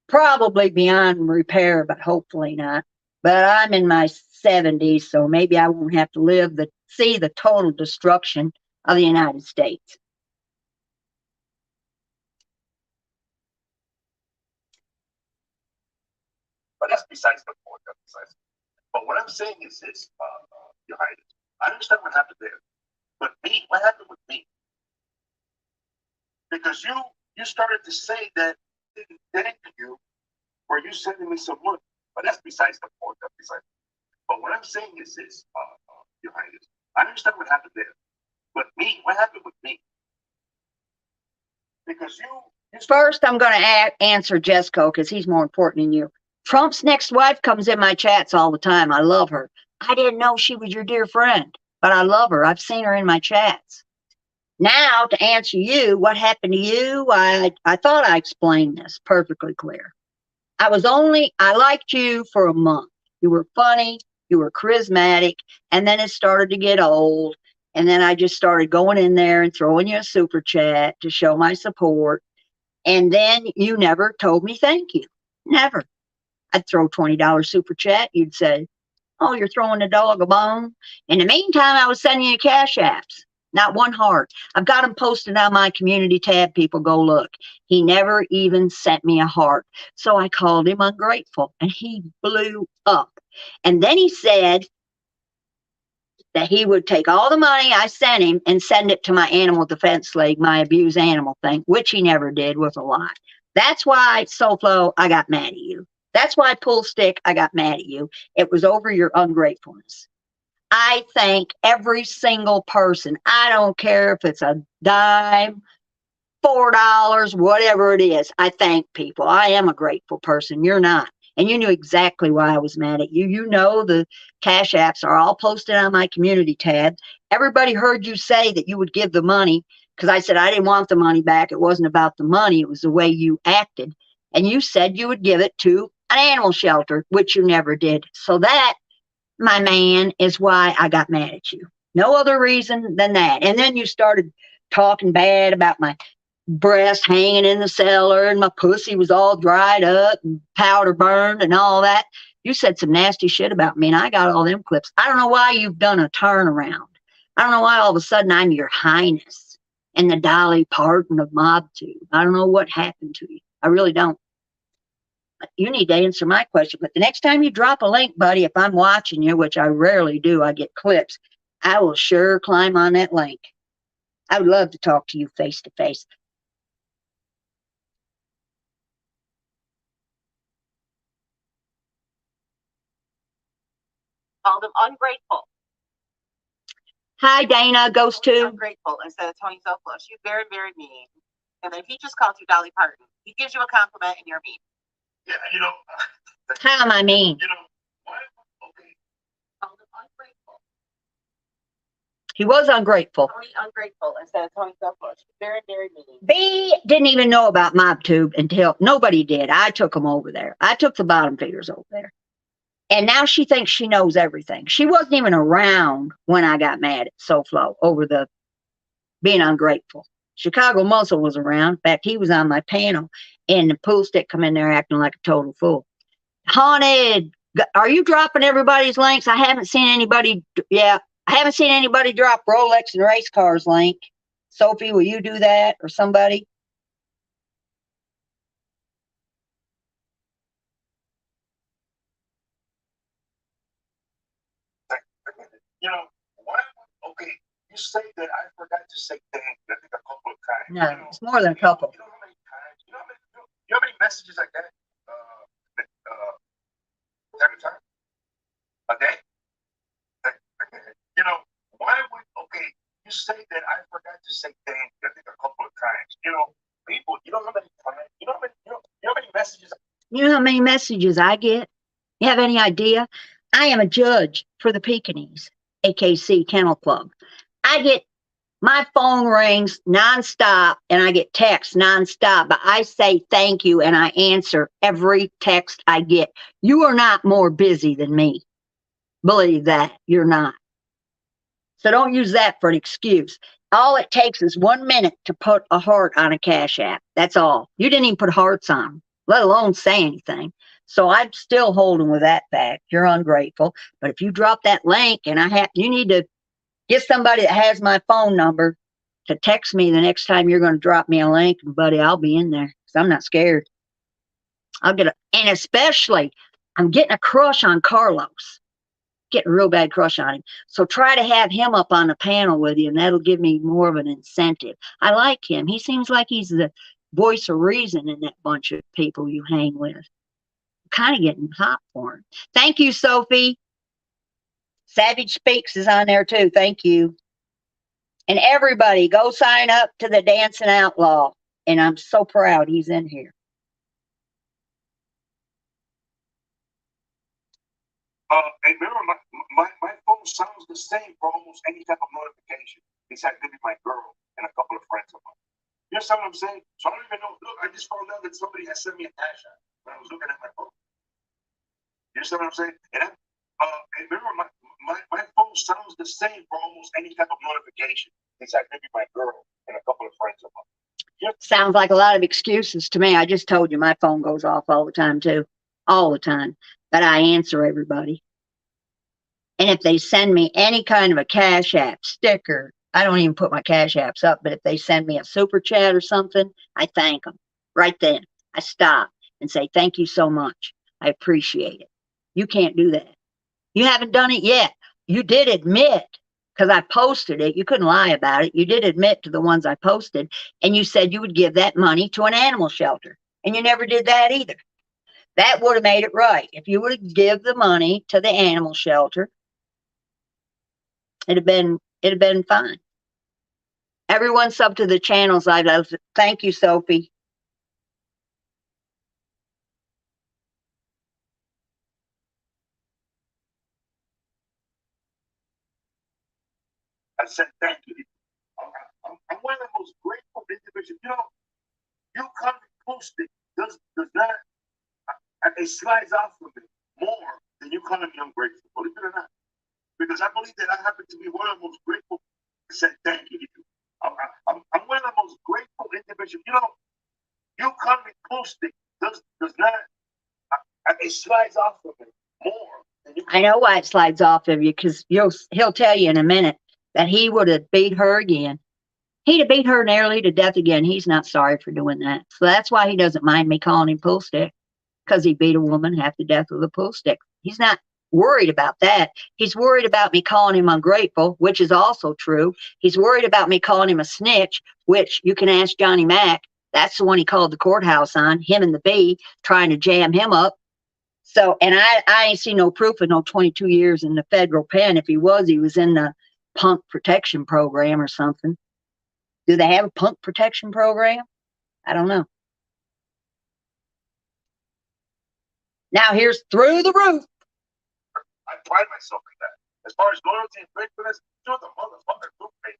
probably beyond repair, but hopefully not. But I'm in my 70s, so maybe I won't have to see the total destruction of the United States. But that's besides the point. That's besides. But what I'm saying is this, Your Highness. I understand what happened there. But me, what happened with me? Because you started to say that thank you for you sending me some money. But that's besides the point. That's besides. But what I'm saying is this, Your Highness. I understand what happened there. But me, what happened with me? Because you First, I'm going to answer Jesco because he's more important than you. Trump's next wife comes in my chats all the time. I love her. I didn't know she was your dear friend, but I love her. I've seen her in my chats. Now, to answer you, what happened to you? I thought I explained this perfectly clear. I liked you for a month. You were funny. You were charismatic. And then it started to get old. And then I just started going in there and throwing you a super chat to show my support. And then you never told me thank you. Never. I'd throw $20 super chat. You'd say, oh, you're throwing the dog a bone. In the meantime, I was sending you cash apps. Not one heart. I've got them posted on my community tab. People go look. He never even sent me a heart. So I called him ungrateful and he blew up. And then he said that he would take all the money I sent him and send it to my animal defense league, my abused animal thing, which he never did, was a lie. That's why, SoFlo, I got mad at you. That's why, Poolstick, I got mad at you. It was over your ungratefulness. I thank every single person. I don't care if it's a dime, $4, whatever it is. I thank people. I am a grateful person. You're not. And you knew exactly why I was mad at you. You know the cash apps are all posted on my community tab. Everybody heard you say that you would give the money because I said I didn't want the money back. It wasn't about the money. It was the way you acted. And you said you would give it to an animal shelter, which you never did. So that, my man, is why I got mad at you. No other reason than that. And then you started talking bad about my breast hanging in the cellar and my pussy was all dried up and powder burned and all that. You said some nasty shit about me and I got all them clips. I don't know why you've done a turnaround. I don't know why all of a sudden I'm your highness and the Dolly Parton of MobTube. I don't know what happened to you. I really don't. you need to answer my question. But the next time you drop a link, buddy, if I'm watching you, which I rarely do, I get clips, I will sure climb on that link. I would love to talk to you face to face. Called him ungrateful. Hi, Dana. Goes to. Ungrateful instead of Tony Soflo. She's very, very mean. And then he just called you Dolly Parton. He gives you a compliment and you're mean. Yeah, How am I mean? what? Okay. Called him ungrateful. He was ungrateful. Tony ungrateful instead of Tony Soflo. She's very, very mean. B didn't even know about MobTube until nobody did. I took them over there. I took the bottom feeders over there. And now she thinks she knows everything. She wasn't even around when I got mad at SoFlo over the being ungrateful. Chicago Muscle was around. In fact, he was on my panel, and the Poolstick come in there acting like a total fool. Haunted, are you dropping everybody's links? I haven't seen anybody. Yeah, I haven't seen anybody drop Rolex and race cars link. Sophie, will you do that or somebody? Why? Okay, you say that I forgot to say thank you. I think a couple of times. No, it's more than a couple. You know how many times? You know how many messages I get? Every time? A day? Why would? Okay, you say that I forgot to say thank you. I think a couple of times. People. You know how many times? You know how many messages? You know how many messages I get? You have any idea? I am a judge for the Pekingese, AKC Kennel Club. I get, my phone rings nonstop and I get texts nonstop, but I say thank you and I answer every text I get. You are not more busy than me. Believe that. You're not. So don't use that for an excuse. All it takes is 1 minute to put a heart on a Cash App. That's all. You didn't even put hearts on them, let alone say anything. So I'm still holding with that fact. You're ungrateful. But if you drop that link and you need to get somebody that has my phone number to text me the next time you're going to drop me a link, buddy, I'll be in there because I'm not scared. And especially, I'm getting a crush on Carlos. Getting a real bad crush on him. So try to have him up on the panel with you, and that'll give me more of an incentive. I like him. He seems like he's the voice of reason in that bunch of people you hang with. Kind of getting hot for him. Thank you, Sophie. Savage Speaks is on there too. Thank you. And everybody, go sign up to the Dancing Outlaw. And I'm so proud he's in here. And remember, my phone sounds the same for almost any type of notification, except maybe my girl and a couple of friends of mine. You understand what I'm saying? So I don't even know. Look, I just found out that somebody has sent me a Cash App when I was looking at my phone. You understand what I'm saying? And remember, my phone sounds the same for almost any type of notification, except maybe my girl and a couple of friends of mine. Sounds like a lot of excuses to me. I just told you my phone goes off all the time too. All the time. But I answer everybody. And if they send me any kind of a Cash App sticker, I don't even put my Cash Apps up, but if they send me a super chat or something, I thank them. Right then, I stop and say, thank you so much. I appreciate it. You can't do that. You haven't done it yet. You did admit, because I posted it. You couldn't lie about it. You did admit to the ones I posted, and you said you would give that money to an animal shelter. And you never did that either. That would have made it right. If you would give the money to the animal shelter, it'd have been fine. Everyone sub to the channels. I love. Thank you, Sophie. I said thank you. I'm one of the most grateful individuals. You come posted does not. It slides off of me more than you calling me ungrateful. Believe it or not. Because I believe that I happen to be one of the most grateful. I said thank you. I'm one of the most grateful individuals. You call me posted does not. It slides off of me more than you. I know why it slides off of you, because he'll tell you in a minute that he would have beat her again. He'd have beat her nearly to death again. He's not sorry for doing that. So that's why he doesn't mind me calling him Poolstick. because he beat a woman half to death with a pool stick. He's not worried about that. He's worried about me calling him ungrateful, which is also true. He's worried about me calling him a snitch, which you can ask Johnny Mack. That's the one he called the courthouse on, him and the bee, trying to jam him up. So, and I ain't seen no proof of no 22 years in the federal pen. If he was in the punk protection program or something. Do they have a punk protection program? I don't know. Now here's through the roof. I pride myself in that. As far as loyalty and faithfulness, you're the motherfucker group, baby.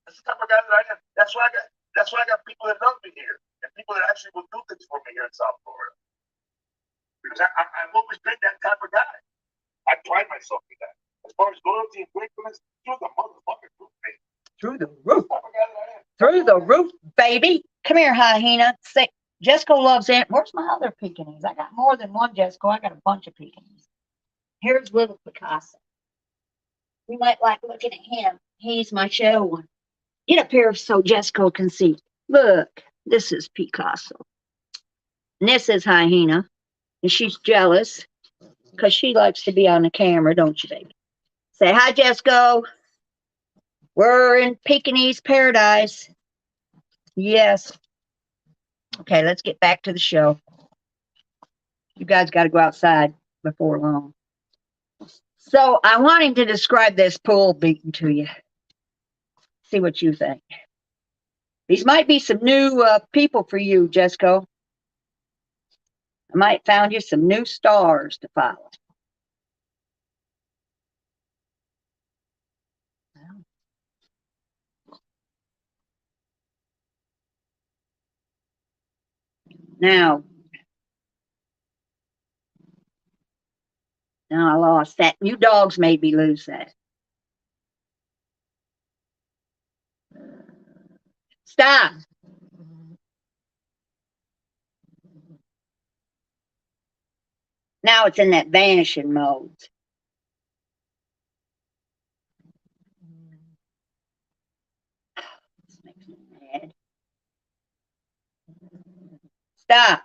That's the type of guy that I am. That's why I got people that love me here and people that actually will do things for me here in South Florida. Because I've always been that type of guy. I pride myself in that. As far as loyalty and faithfulness, you're the motherfucker group, baby. Through the roof. That's the type of guy that I am. Through the roof, baby. Come here, hyena. Say, Jessica loves it. Where's my other Pekingese? I got more than one Jessica. I got a bunch of Pekingese. Here's little Picasso. You might like looking at him. He's my show one. Get up here so Jessica can see. Look, this is Picasso. And this is hyena. And she's jealous because she likes to be on the camera, don't you, baby? Say hi, Jessica. We're in Pekingese paradise. Yes. Okay, let's get back to the show. You guys got to go outside before long. So I want him to describe this pool beating to you. See what you think. These might be some new people for you, Jessica. I might found you some new stars to follow. Now I lost that. You dogs made me lose that. Stop. Now it's in that vanishing mode. This makes me mad. Stop.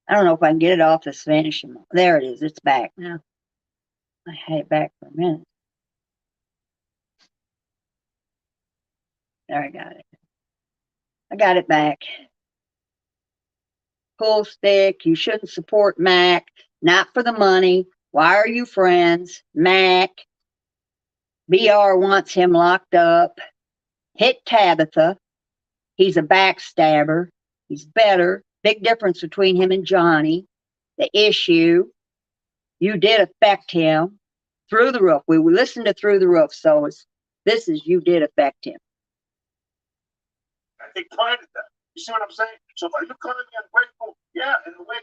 I don't know if I can get it off this vanishing mode. There it is. It's back now. I had it back for a minute. There, I got it. I got it back. Pool stick. You shouldn't support Mac. Not for the money. Why are you friends? Mac. BR wants him locked up. Hit Tabitha. He's a backstabber. He's better. Big difference between him and Johnny. The issue. You did affect him. Through the roof. We listened to Through the Roof. So this is you did affect him. I take pride in that. You see what I'm saying? So if you calling me ungrateful, yeah, in the way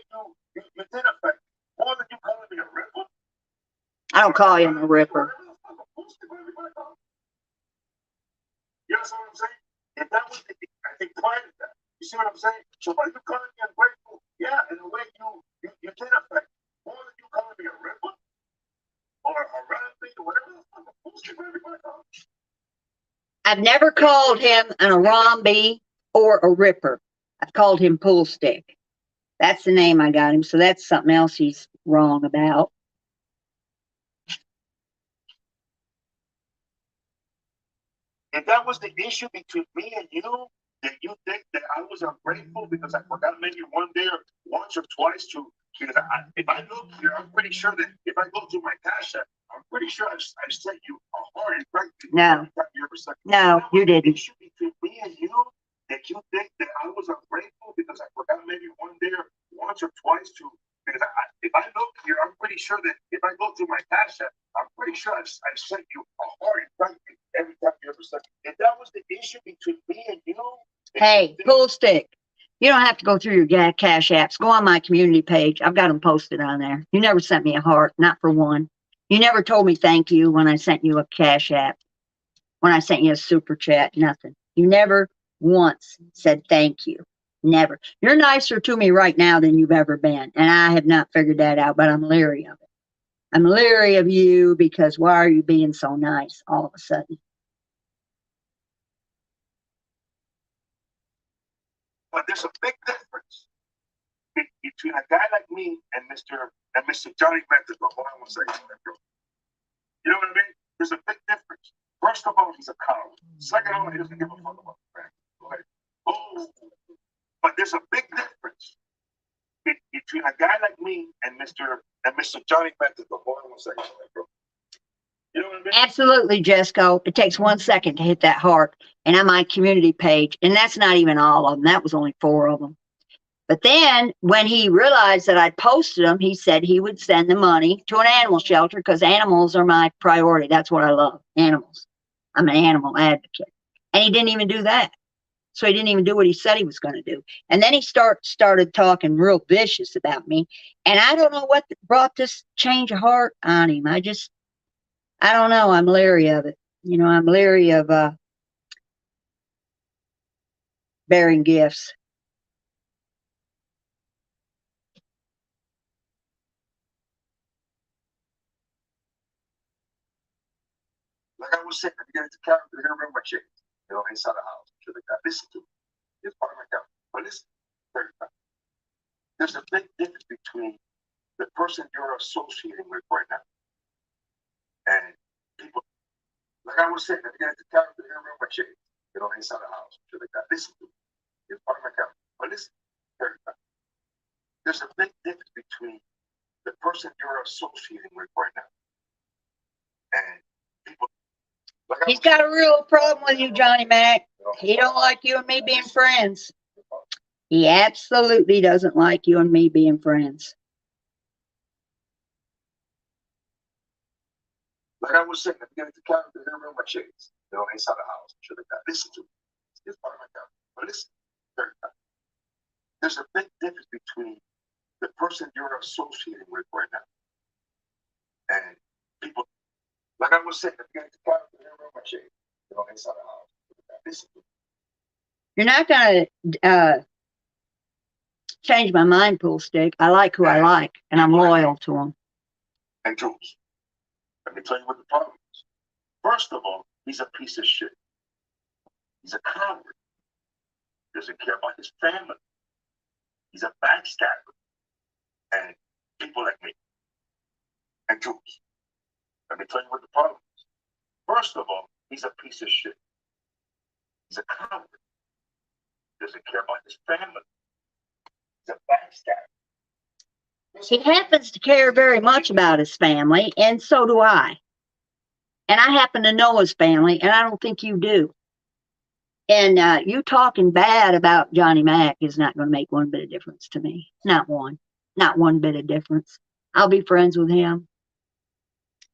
you did affect me. More than you calling me a ripper. I don't call him a ripper. You know what I'm saying? If that was the thing, I take pride in that. You see what I'm saying? So if you calling me ungrateful, yeah, in the way you did affect me. More than you calling me a ripper or a rabbit or whatever the fuck a bullshit everybody calls. I've never called him an Arambi or a ripper. I've called him Pool Stick. That's the name I got him. So that's something else he's wrong about. If that was the issue between me and you, that you think that I was ungrateful because I forgot maybe one day or once or twice to, because if I look here, I'm pretty sure that if I go to my cash app, I'm pretty sure I've sent you a heart and right. No, you didn't. Issue between me and you that you think that I was ungrateful because I forgot maybe one day or once or twice to, because if I look here, I'm pretty sure that if I go to my cash app, I'm pretty sure I've sent you a heart and right every time you ever sent. If that was the issue between me and you. Hey, Pool Stick. You don't have to go through your cash apps. Go on my community page. I've got them posted on there. You never sent me a heart, not for one. You never told me thank you when I sent you a cash app. When I sent you a super chat, nothing. You never once said thank you. Never. You're nicer to me right now than you've ever been. And I have not figured that out, but I'm leery of it. I'm leery of you because why are you being so nice all of a sudden? But there's a big difference between a guy like me and Mr. Johnny Mentor. Hold on one second. You know what I mean? There's a big difference. First of all, he's a coward. Second of all, he doesn't give a fuck about the family. Go ahead. Oh, but there's a big difference between a guy like me and Mr. Johnny Mentor. Hold on one second. You know what I mean? Absolutely, Jesco. It takes 1 second to hit that heart. And on my community page, and that's not even all of them. That was only 4 of them. But then when he realized that I posted them, he said he would send the money to an animal shelter because animals are my priority. That's what I love, animals. I'm an animal advocate. And he didn't even do that. So he didn't even do what he said he was going to do. And then he started talking real vicious about me. And I don't know what brought this change of heart on him. I don't know. I'm leery of it. You know, I'm leery of bearing gifts. Like I was saying, if you get into character, here remember my chickens, inside the house. So they got listen to me. It's part of my character. But listen, there's a big difference between the person you're associating with right now and people. Like I was saying, if you get into character, here remember my chickens, inside the house. So they got listen to me. It's part of my character. But listen, there's a big difference between the person you're associating with right now and people. He's got a real problem with you, Johnny Mac. He don't like you and me being friends. He absolutely doesn't like you and me being friends. Like I was saying, if you get into character, here remember my chickens, inside the house. So they got listen to me. It's part of my character. But listen, there's a big difference between the person you're associating with right now and people. Like I was saying, if you get into character, here remember my chickens, inside the house. So they got listen to me. You're not going to change my mind, Poolstick. I like who I like, and I'm loyal to him. And Jules, let me tell you what the problem is. First of all, he's a piece of shit. He's a coward. Doesn't care about his family. He's a backstabber. And people like me. And Jules, let me tell you what the problem is. First of all, he's a piece of shit. He's a coward. Doesn't care about his family. He's a backstabber. He happens to care very much about his family, and so do I. And I happen to know his family, and I don't think you do. And you talking bad about Johnny Mac is not going to make one bit of difference to me. Not one. Not one bit of difference. I'll be friends with him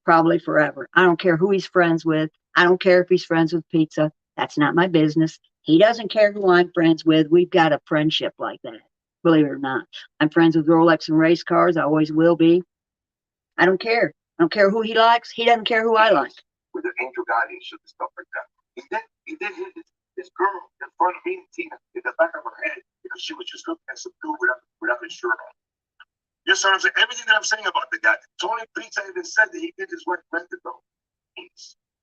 probably forever. I don't care who he's friends with. I don't care if he's friends with Pizza. That's not my business. He doesn't care who I'm friends with. We've got a friendship like that, believe it or not. I'm friends with Rolex and race cars. I always will be. I don't care. I don't care who he likes. He doesn't care who I like. With the angel guardianship and stuff like that. He did hit this girl in front of me and Tina in the back of her head because she was just looking at some dude without his shirt on. You know what I'm saying? Everything that I'm saying about the guy, Tony Pizza even said that he did his wife rented though.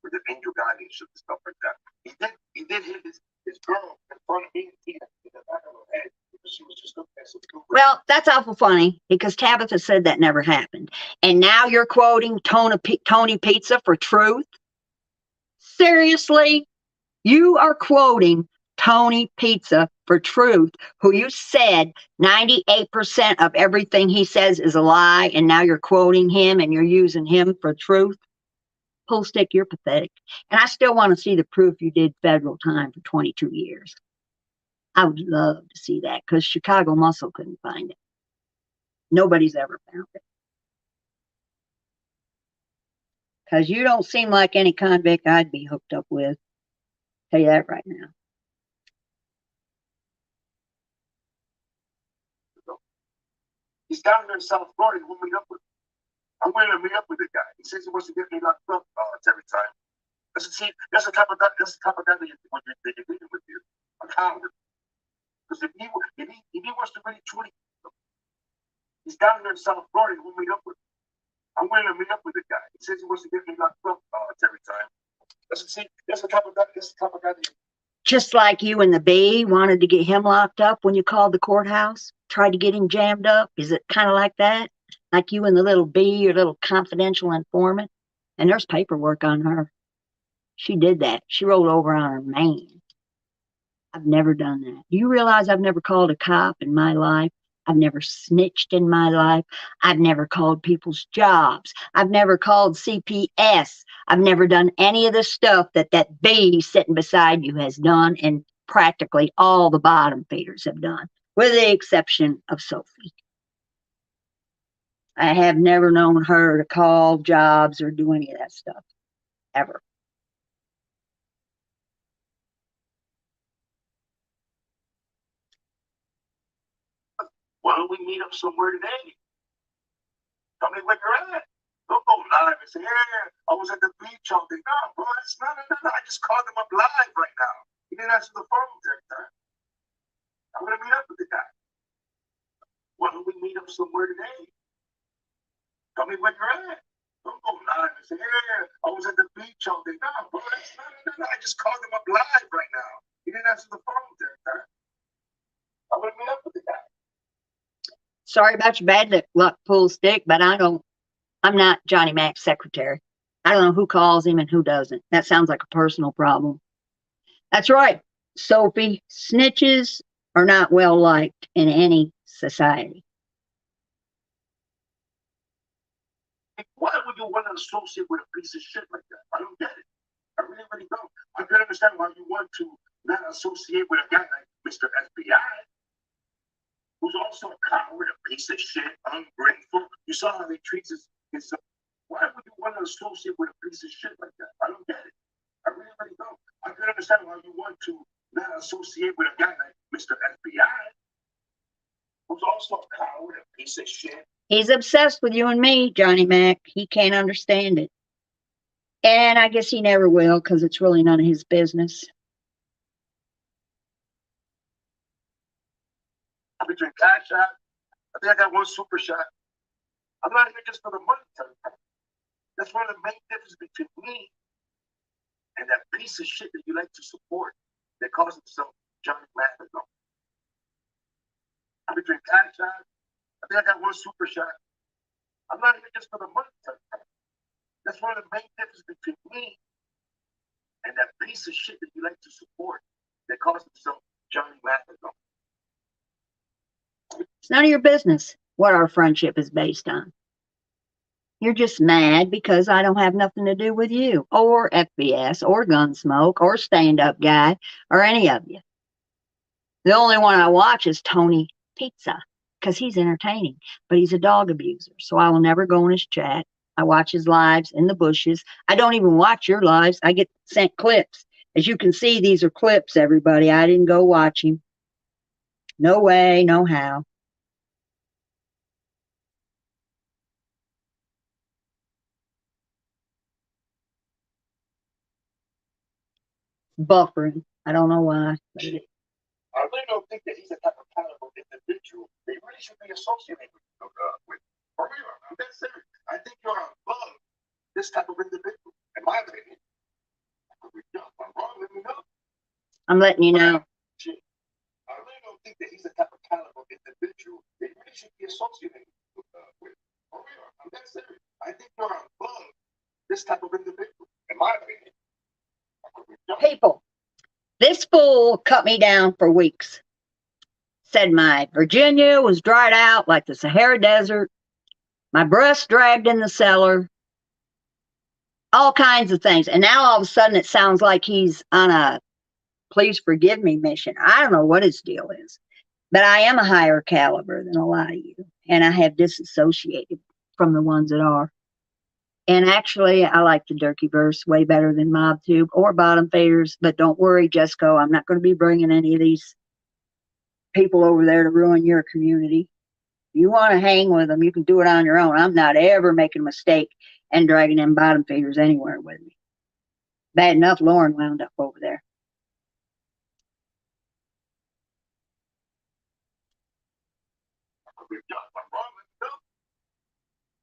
With the angel guardianship and stuff like that. He did hit his girl in front of me and Tina in the back of her head because she was just looking at some dude. Well, that's awful funny because Tabitha said that never happened. And now you're quoting Tony Pizza for truth? Seriously? You are quoting Tony Pizza for truth, who you said 98% of everything he says is a lie, and now you're quoting him and you're using him for truth? Poolstick, you're pathetic. And I still want to see the proof you did federal time for 22 years. I would love to see that because Chicago Muscle couldn't find it. Nobody's ever found it. Because you don't seem like any convict I'd be hooked up with. Tell you that right now. He's down there in South Florida. He won't meet up with me. I'm willing to meet up with the guy. He says he wants to get me locked up every time. That's the type of guy that you're dealing with here. A coward. Because if he wants to really truly, he's down there in South Florida. He won't meet up with me. I'm willing to meet up with the guy. He says he wants to get me locked up every time. That's the type of guy that you're Just like you and the bee wanted to get him locked up when you called the courthouse, tried to get him jammed up. Is it kind of like that? Like you and the little bee, your little confidential informant? And there's paperwork on her. She did that. She rolled over on her man. I've never done that. Do you realize I've never called a cop in my life? I've never snitched in my life. I've never called people's jobs. I've never called CPS. I've never done any of the stuff that that bee sitting beside you has done, and practically all the bottom feeders have done, with the exception of Sophie. I have never known her to call jobs or do any of that stuff, ever. Why don't we meet up somewhere today? Tell me where you're at. Don't go live and say, yeah, I was at the beach all day. No, bro, it's not. I just called him up live right now. He didn't answer the phone that time. I'm going to meet up with the guy. Why don't we meet up somewhere today? Tell me where you're at. Don't go live and say, yeah, I was at the beach all day. No, bro, it's not. I just called him up live right now. He didn't answer the phone that time. I'm going to meet up with the guy. Sorry about your bad luck, Poolstick, but I'm not Johnny Mac's secretary. I don't know who calls him and who doesn't. That sounds like a personal problem. That's right, Sophie. Snitches are not well liked in any society. Why would you want to associate with a piece of shit like that? I don't get it. I really, really don't. I can understand why you want to not associate with a guy like Mr. FBI, who's also a coward, a piece of shit, ungrateful. You saw how he treats his why would you want to associate with a piece of shit like that? I don't get it. I really, really don't. I can understand why you want to not associate with a guy like Mr. FBI, who's also a coward, a piece of shit. He's obsessed with you and me, Johnny Mac. He can't understand it. And I guess he never will, because it's really none of his business. I'm between cash shot. I think I got one super shot. I'm not here just for the money, Tony. That's one of the main differences between me and that piece of shit that you like to support that calls himself Johnny Mathis. I'm between cash shot. I think I got one super shot. I'm not here just for the money, Tony. That's one of the main differences between me and that piece of shit that you like to support that calls himself Johnny Mathis. It's none of your business what our friendship is based on. You're just mad because I don't have nothing to do with you, or FBS, or Gunsmoke, or Stand Up Guy, or any of you. The only one I watch is Tony Pizza, because he's entertaining, but he's a dog abuser, so I will never go in his chat. I watch his lives in the bushes. I don't even watch your lives. I get sent clips. As you can see, these are clips, everybody. I didn't go watch him. No way, no how. Buffering. I don't know why. But it, I really don't think that he's the type of caliber individual they really should be associated with. For real, I'm that serious. I think you're above this type of individual, in my opinion. If I'm wrong, let me know. I'm letting you know. I really don't think that he's the type of caliber individual they really should be associated with. For real, I'm that serious. I think you're above this type of individual, in my opinion. People, this fool cut me down for weeks. Said my Virginia was dried out like the Sahara Desert. My breast dragged in the cellar. All kinds of things. And now all of a sudden it sounds like he's on a please forgive me mission. I don't know what his deal is. But I am a higher caliber than a lot of you. And I have disassociated from the ones that are. And actually, I like the Durkeyverse way better than MobTube or Bottom Faders. But don't worry, Jesco, I'm not going to be bringing any of these people over there to ruin your community. If you want to hang with them, you can do it on your own. I'm not ever making a mistake and dragging them Bottom Faders anywhere with me. Bad enough Lauren wound up over there.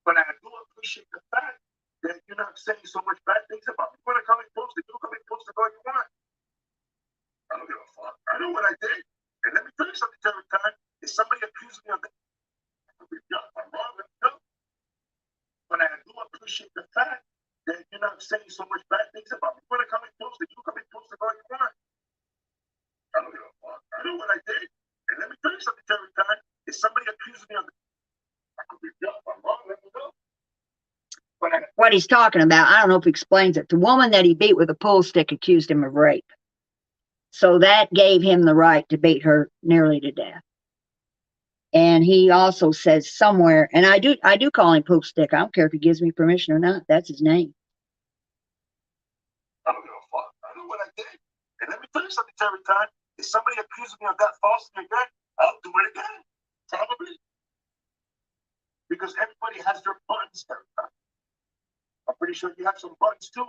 But I do appreciate the fact that you're not saying so much bad things about me. You want to come and post it, you come and post it all you want. I know what I did. And let me tell you something, every time. If somebody accuses me of that, I'm wrong, let me know. But I do appreciate the fact that you're not saying so much bad things about me. When I come and post it, you come and post it all you want. I don't give a fuck. I know what I did. And let me tell you something, every time. If somebody accuses me of that, I'm wrong, let me know. What he's talking about, I don't know if he explains it. The woman that he beat with a pool stick accused him of rape. So that gave him the right to beat her nearly to death. And he also says somewhere, and I do call him Poop Stick. I don't care if he gives me permission or not. That's his name. I don't give a fuck. I know what I did. And let me tell you something, every time. If somebody accuses me of that falsely again, I'll do it again. Probably. Because everybody has their buttons every time. I'm pretty sure you have some buttons too.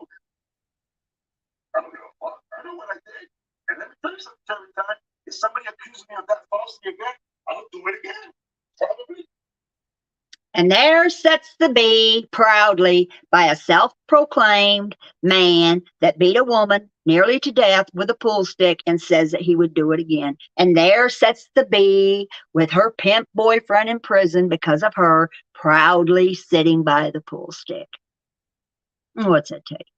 I don't give a fuck. I know what I did. And let me tell you something, every time. If somebody accuses me of that falsely again, I'll do it again. Probably. And there sits the bee proudly by a self-proclaimed man that beat a woman nearly to death with a pool stick and says that he would do it again. And there sits the bee with her pimp boyfriend in prison because of her, proudly sitting by the pool stick. What's that tell you?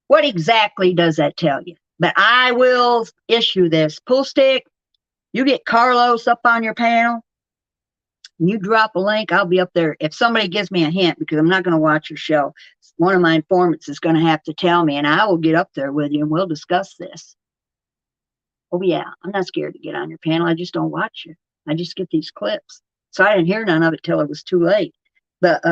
What exactly does that tell you? But I will issue this. Pool stick, you get Carlos up on your panel, and you drop a link, I'll be up there. If somebody gives me a hint, because I'm not going to watch your show, one of my informants is going to have to tell me, and I will get up there with you, and we'll discuss this. Oh, yeah, I'm not scared to get on your panel. I just don't watch you. I just get these clips. So I didn't hear none of it till it was too late. But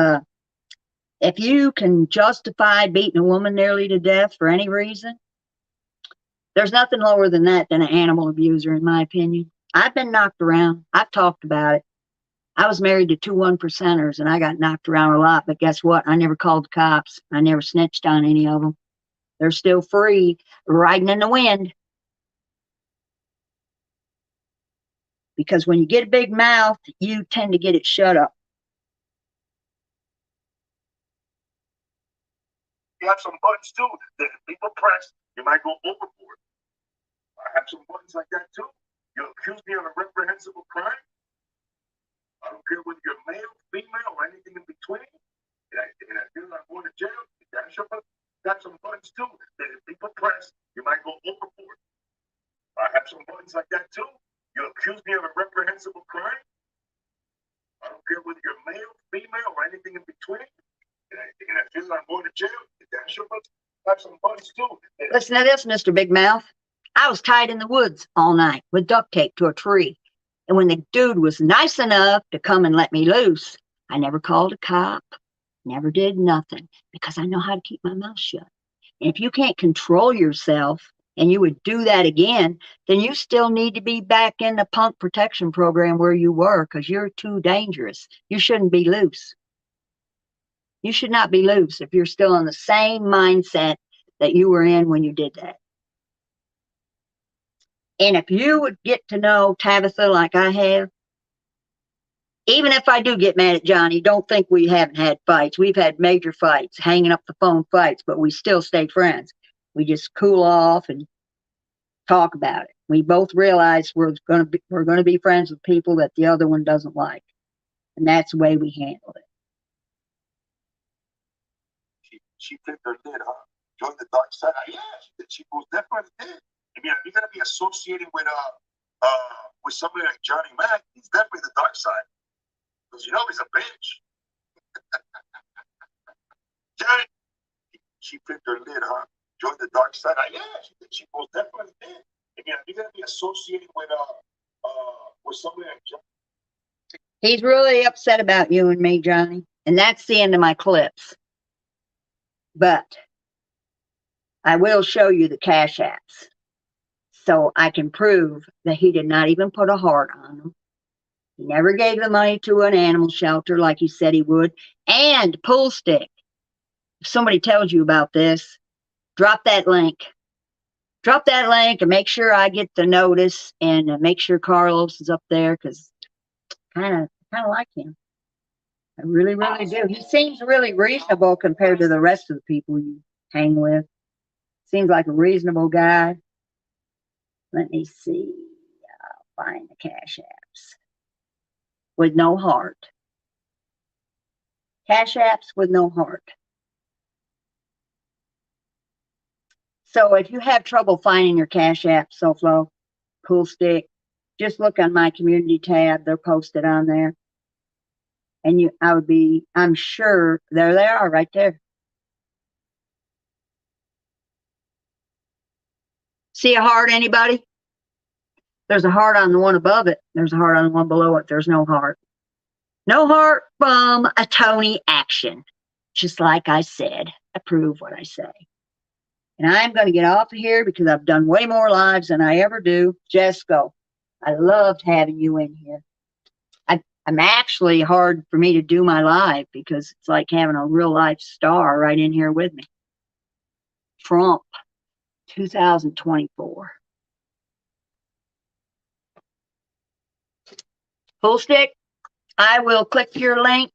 if you can justify beating a woman nearly to death for any reason, there's nothing lower than that than an animal abuser, in my opinion. I've been knocked around. I've talked about it. I was married to two 1%ers, and I got knocked around a lot. But guess what? I never called the cops. I never snitched on any of them. They're still free, riding in the wind. Because when you get a big mouth, you tend to get it shut up. You have some buttons too that if people press, you might go overboard. I have some buttons like that too. You accuse me of a reprehensible crime. I don't care whether you're male, female, or anything in between. And I feel like I'm going to jail. That's your got some buttons too that if people press, you might go overboard. I have some buttons like that too. You accuse me of a reprehensible crime. I don't care whether you're male, female, or anything in between. And I feel like I'm going to jail. That's your got some buttons too. Listen to this, Mr. Big Mouth. I was tied in the woods all night with duct tape to a tree. And when the dude was nice enough to come and let me loose, I never called a cop, never did nothing, because I know how to keep my mouth shut. And if you can't control yourself and you would do that again, then you still need to be back in the punk protection program where you were, because you're too dangerous. You shouldn't be loose. You should not be loose if you're still in the same mindset that you were in when you did that. And if you would get to know Tabitha like I have, even if I do get mad at Johnny, don't think we haven't had fights. We've had major fights, hanging up the phone fights, but we still stay friends. We just cool off and talk about it. We both realize we're going to be friends with people that the other one doesn't like, and that's the way we handle it. She picked her lid, huh? Joined the dark side. Yeah, she most definitely did. I mean, if you're gonna be associated with somebody like Johnny Mac, he's definitely the dark side. Because you know he's a bitch. Johnny, she picked her lid, huh? Joined the dark side. Yeah, she most definitely did. I mean, if you're gonna be associated with somebody like Johnny. He's really upset about you and me, Johnny. And that's the end of my clips. But I will show you the cash apps so I can prove that he did not even put a heart on them. He never gave the money to an animal shelter like he said he would. And Pool Stick, if somebody tells you about this, drop that link. Drop that link and make sure I get the notice, and make sure Carlos is up there, because kind of like him. I really, really do. He seems really reasonable compared to the rest of the people you hang with. Seems like a reasonable guy. Let me see. Find the Cash Apps with no heart. Cash Apps with no heart. So if you have trouble finding your Cash App, SoFlo, Poolstick, just look on my community tab. They're posted on there. And I'm sure, there they are right there. See a heart, anybody? There's a heart on the one above it. There's a heart on the one below it. There's no heart. No heart from a Tony action. Just like I said, approve what I say. And I'm going to get off of here because I've done way more lives than I ever do. Just go. I loved having you in here. I'm actually hard for me to do my live because it's like having a real life star right in here with me. Trump, 2024. Poolstick, I will click your link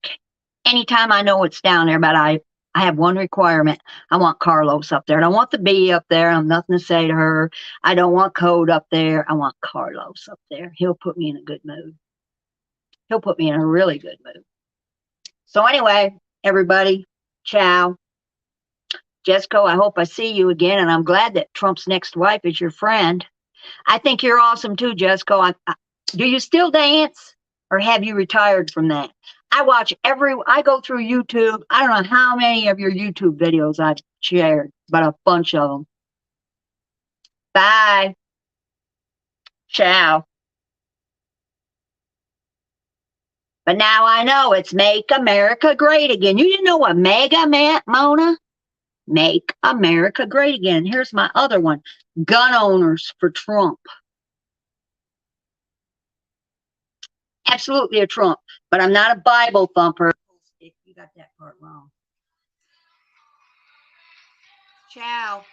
anytime I know it's down there, but I have one requirement. I want Carlos up there. I don't want the bee up there. I have nothing to say to her. I don't want Code up there. I want Carlos up there. He'll put me in a good mood. He'll put me in a really good mood. So anyway, everybody, ciao. Jessica, I hope I see you again, and I'm glad that Trump's next wife is your friend. I think you're awesome too, Jessica. Do you still dance, or have you retired from that? I go through YouTube. I don't know how many of your YouTube videos I've shared, but a bunch of them. Bye. Ciao. But now I know it's Make America Great Again. You didn't know what MAGA meant, Mona? Make America Great Again. Here's my other one. Gun owners for Trump. Absolutely a Trump, but I'm not a Bible thumper. You got that part wrong. Ciao.